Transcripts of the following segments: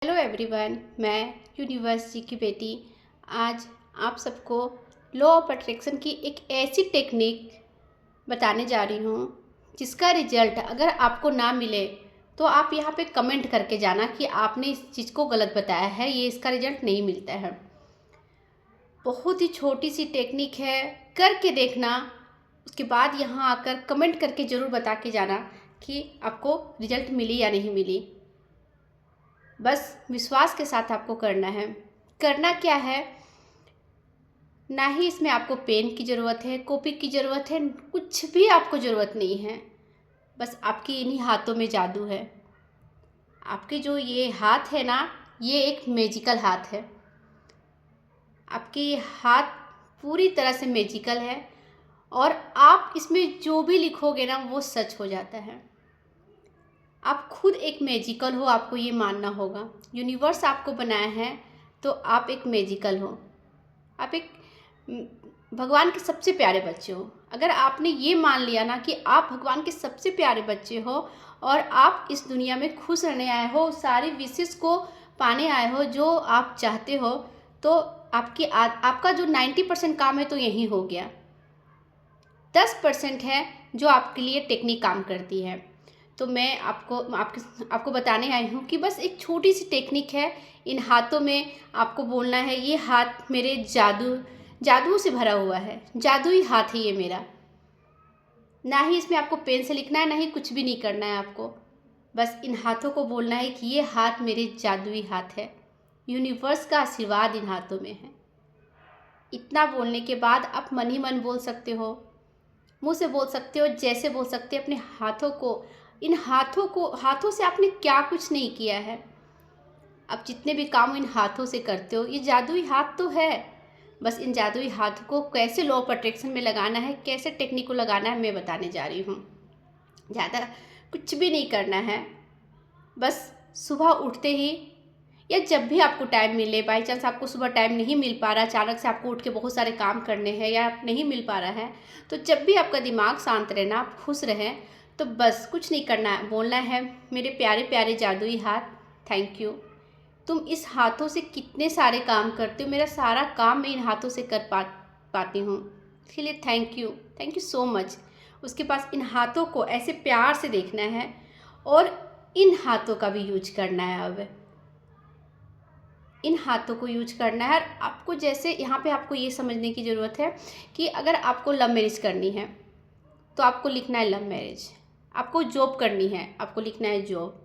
Hello everyone, मैं universe जी की बेटी आज आप सबको लॉ ऑफ अट्रैक्शन की एक ऐसी टेक्निक बताने जा रही हूँ जिसका रिजल्ट अगर आपको ना मिले तो आप यहाँ पे कमेंट करके जाना कि आपने इस चीज़ को गलत बताया है, ये इसका रिजल्ट नहीं मिलता है। बहुत ही छोटी सी टेक्निक है, करके देखना। उसके बाद यहाँ आकर कमेंट करके ज़रूर बता के जाना कि आपको रिजल्ट मिली या नहीं मिली। बस विश्वास के साथ आपको करना है। करना क्या है, ना ही इसमें आपको पेन की ज़रूरत है, कॉपी की ज़रूरत है, कुछ भी आपको ज़रूरत नहीं है। बस आपकी इन्हीं हाथों में जादू है। आपके जो ये हाथ है ना, ये एक मैजिकल हाथ है। आपके ये हाथ पूरी तरह से मैजिकल है और आप इसमें जो भी लिखोगे ना वो सच हो जाता है। आप खुद एक मैजिकल हो, आपको ये मानना होगा। यूनिवर्स आपको बनाया है तो आप एक मैजिकल हो। आप एक भगवान के सबसे प्यारे बच्चे हो। अगर आपने ये मान लिया ना कि आप भगवान के सबसे प्यारे बच्चे हो और आप इस दुनिया में खुश रहने आए हो, सारी विशेष को पाने आए हो जो आप चाहते हो, तो आपका जो 90% काम है तो यही हो गया। 10% है जो आपके लिए टेक्निक काम करती है। तो मैं आपको बताने आई हूँ कि बस एक छोटी सी टेक्निक है। इन हाथों में आपको बोलना है, ये हाथ मेरे जादू से भरा हुआ है, जादुई हाथ है ये मेरा। ना ही इसमें आपको पेन से लिखना है, ना ही कुछ भी नहीं करना है आपको। बस इन हाथों को बोलना है कि ये हाथ मेरे जादुई हाथ है, यूनिवर्स का आशीर्वाद इन हाथों में है। इतना बोलने के बाद आप मन ही मन बोल सकते हो, मुंह से बोल सकते हो, जैसे बोल सकते हो। अपने हाथों से आपने क्या कुछ नहीं किया है। आप जितने भी काम इन हाथों से करते हो, ये जादुई हाथ तो है। बस इन जादुई हाथ को कैसे लॉ ऑफ अट्रैक्शन में लगाना है, कैसे टेक्निक को लगाना है, मैं बताने जा रही हूँ। ज़्यादा कुछ भी नहीं करना है। बस सुबह उठते ही या जब भी आपको टाइम मिले, बाई चांस आपको सुबह टाइम नहीं मिल पा रहा, अचानक से आपको उठ के बहुत सारे काम करने हैं या नहीं मिल पा रहा है, तो जब भी आपका दिमाग शांत रहना, आप खुश रहें, तो बस कुछ नहीं करना है, बोलना है, मेरे प्यारे प्यारे जादुई हाथ, थैंक यू। तुम इस हाथों से कितने सारे काम करते हो, मेरा सारा काम मैं इन हाथों से कर पाती हूँ, इसके लिए थैंक यू सो मच। उसके पास इन हाथों को ऐसे प्यार से देखना है और इन हाथों का भी यूज करना है। अब इन हाथों को यूज करना है। और आपको जैसे यहाँ पे आपको ये समझने की ज़रूरत है कि अगर आपको लव मैरिज करनी है तो आपको लिखना है लव मैरिज। आपको जॉब करनी है, आपको लिखना है जॉब।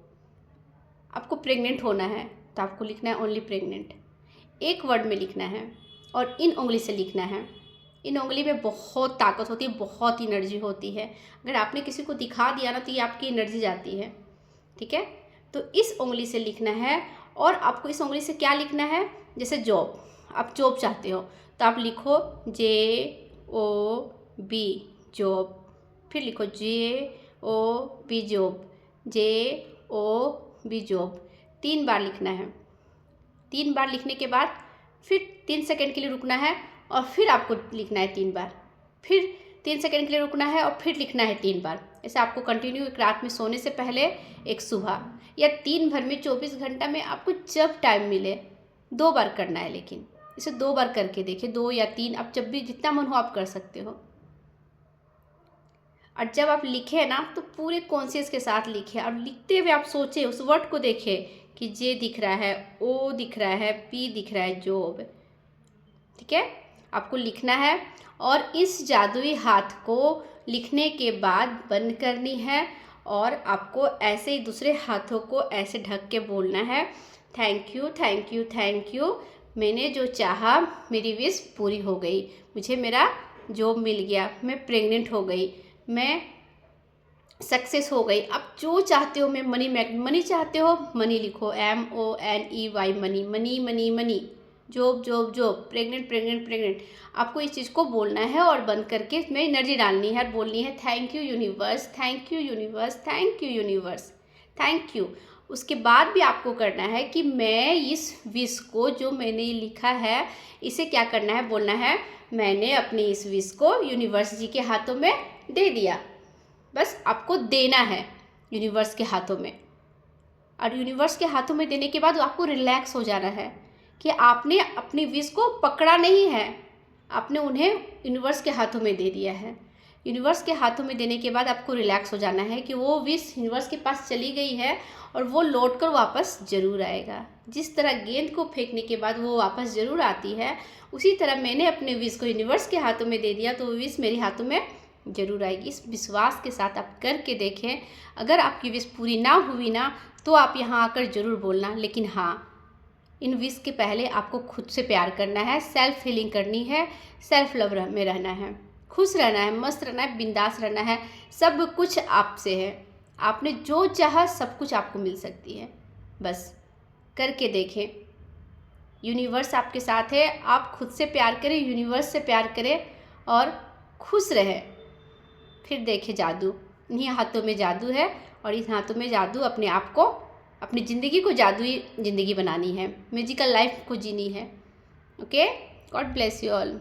आपको प्रेग्नेंट होना है तो आपको लिखना है ओनली प्रेग्नेंट। एक वर्ड में लिखना है और इन उंगली से लिखना है। इन उंगली में बहुत ताकत होती है, बहुत एनर्जी होती है। अगर आपने किसी को दिखा दिया ना तो ये आपकी एनर्जी जाती है, ठीक है। तो इस उंगली से लिखना है और आपको इस उंगली से क्या लिखना है, जैसे जॉब, आप जॉब चाहते हो तो आप लिखो JOB जॉब, फिर लिखो JOB जॉब, JOB जॉब। 3 बार लिखना है। 3 बार लिखने के बाद फिर 3 सेकंड के लिए रुकना है और फिर आपको लिखना है 3 बार। फिर 3 सेकंड के लिए रुकना है और फिर लिखना है 3 बार। ऐसे आपको कंटिन्यू एक रात में सोने से पहले, एक सुबह, या 3 भर में 24 घंटा में आपको जब टाइम मिले 2 बार करना है। लेकिन इसे 2 बार करके देखिए, 2 या 3, आप जब भी जितना मन हो आप कर सकते हो। और जब आप लिखें ना तो पूरे कॉन्शियस के साथ लिखें और लिखते हुए आप सोचें, उस वर्ड को देखें कि जे दिख रहा है, ओ दिख रहा है, पी दिख रहा है, जॉब, ठीक है। आपको लिखना है और इस जादुई हाथ को लिखने के बाद बंद करनी है और आपको ऐसे ही दूसरे हाथों को ऐसे ढक के बोलना है, thank you thank you thank you. मैंने जो चाहा, मेरी विश पूरी हो गई, मुझे मेरा जॉब मिल गया, मैं प्रेग्नेंट हो गई, मैं सक्सेस हो गई। आप जो चाहते हो, मैं मनी चाहते हो, मनी लिखो, MONEY, money money money money, job job job, pregnant pregnant pregnant. आपको इस चीज़ को बोलना है और बंद करके इसमें एनर्जी डालनी है और बोलनी है, thank you universe, thank you universe, thank you universe, thank you. उसके बाद भी आपको करना है कि मैं इस विश को, जो मैंने लिखा है, इसे क्या करना है, बोलना है, मैंने अपनी इस विश को यूनिवर्स जी के हाथों में दे दिया। बस आपको देना है यूनिवर्स के हाथों में। और यूनिवर्स के हाथों में देने के बाद आपको रिलैक्स हो जाना है कि आपने अपनी विश को पकड़ा नहीं है, आपने उन्हें यूनिवर्स के हाथों में दे दिया है। यूनिवर्स के हाथों में देने के बाद आपको रिलैक्स हो जाना है कि वो विश यूनिवर्स के पास चली गई है और वो लौट कर वापस ज़रूर आएगा। जिस तरह गेंद को फेंकने के बाद वो वापस ज़रूर आती है, उसी तरह मैंने अपने विश को यूनिवर्स के हाथों में दे दिया तो वो विश मेरे हाथों में ज़रूर आएगी। इस विश्वास के साथ आप करके देखें। अगर आपकी विश पूरी ना हुई ना तो आप यहाँ आकर ज़रूर बोलना, लेकिन हाँ, इन विश के पहले आपको खुद से प्यार करना है, सेल्फ हीलिंग करनी है, सेल्फ लव में रहना है, खुश रहना है, मस्त रहना है, बिंदास रहना है। सब कुछ आपसे है, आपने जो चाहा सब कुछ आपको मिल सकती है। बस करके देखें। यूनिवर्स आपके साथ है, आप खुद से प्यार करें, यूनिवर्स से प्यार करें और खुश रहें। फिर देखें जादू, इन्हीं हाथों में जादू है और इस हाथों में जादू अपने आप को, अपनी ज़िंदगी को जादुई ज़िंदगी बनानी है, मैजिकल लाइफ को जीनी है। Okay, God bless you all.